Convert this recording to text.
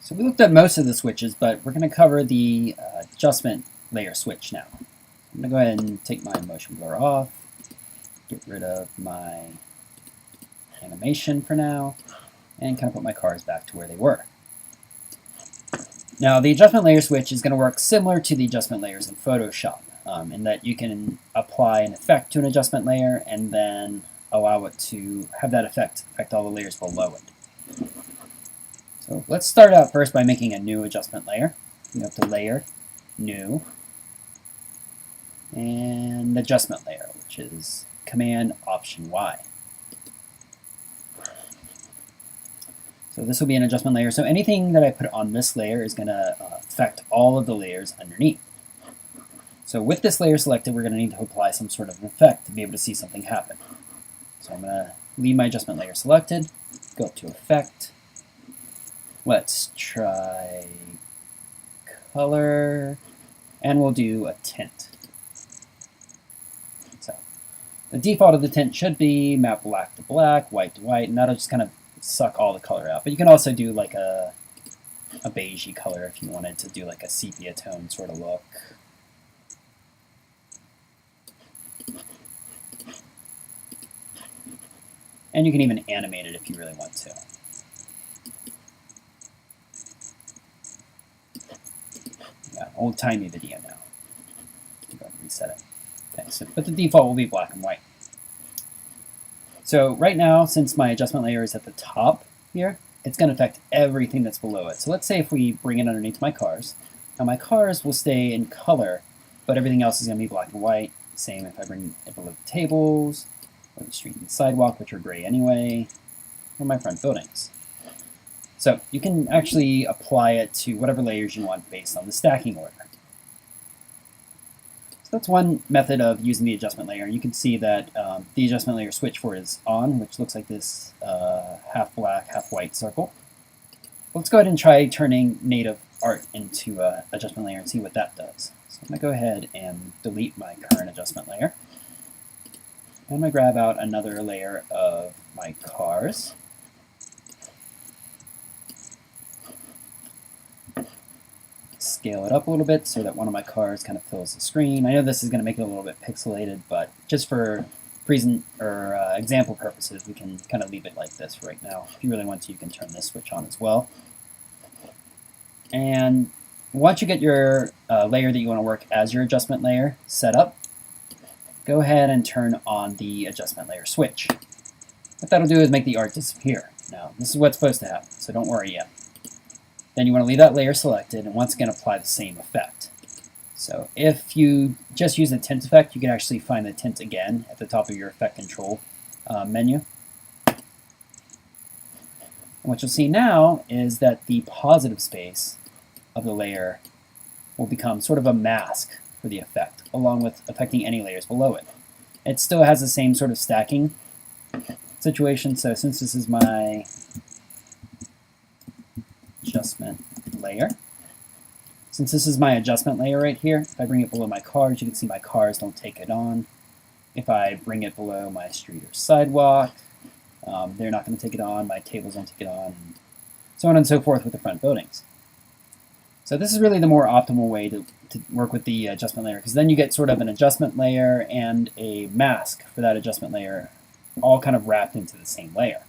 So we looked at most of the switches, but we're going to cover the adjustment layer switch now. I'm going to go ahead and take my motion blur off, get rid of my animation for now, and kind of put my cars back to where they were. Now the adjustment layer switch is going to work similar to the adjustment layers in Photoshop, in that you can apply an effect to an adjustment layer and then allow it to have that effect affect all the layers below it. So let's start out first by making a new adjustment layer. You have to Layer, New, and Adjustment Layer, which is Command Option Y. So this will be an adjustment layer. So anything that I put on this layer is going to affect all of the layers underneath. So with this layer selected, we're going to need to apply some sort of effect to be able to see something happen. So I'm going to leave my adjustment layer selected, go up to Effect. Let's try Color, and we'll do a tint. So the default of the tint should be map black to black, white to white, and that'll just kind of suck all the color out. But you can also do like a beigey color if you wanted to do like a sepia tone sort of look. And you can even animate it if you really want to. Yeah, old-timey video now. Go ahead and reset it. Okay, so, but the default will be black and white. So right now, since my adjustment layer is at the top here, it's going to affect everything that's below it. So let's say if we bring it underneath my cars. Now my cars will stay in color, but everything else is going to be black and white. Same if I bring it below the tables, or the street and the sidewalk, which are gray anyway, or my front buildings. So you can actually apply it to whatever layers you want based on the stacking order. So that's one method of using the adjustment layer. You can see that the adjustment layer switch for it is on, which looks like this half black, half white circle. Let's go ahead and try turning native art into an adjustment layer and see what that does. So I'm going to go ahead and delete my current adjustment layer. I'm going to grab out another layer of my cars. Scale it up a little bit so that one of my cars kind of fills the screen. I know this is going to make it a little bit pixelated, but just for example purposes, we can kind of leave it like this right now. If you really want to, you can turn this switch on as well. And once you get your layer that you want to work as your adjustment layer set up, go ahead and turn on the adjustment layer switch. What that'll do is make the art disappear. Now, this is what's supposed to happen, so don't worry yet. Then you want to leave that layer selected and once again apply the same effect. So if you just use the tint effect, you can actually find the tint again at the top of your effect control menu. And what you'll see now is that the positive space of the layer will become sort of a mask for the effect, along with affecting any layers below it. It still has the same sort of stacking situation, so since this is my adjustment layer. Since this is my adjustment layer right here, if I bring it below my cars, you can see my cars don't take it on. If I bring it below my street or sidewalk, they're not going to take it on, my tables don't take it on, and so on and so forth with the front buildings. So this is really the more optimal way to work with the adjustment layer, because then you get sort of an adjustment layer and a mask for that adjustment layer all kind of wrapped into the same layer.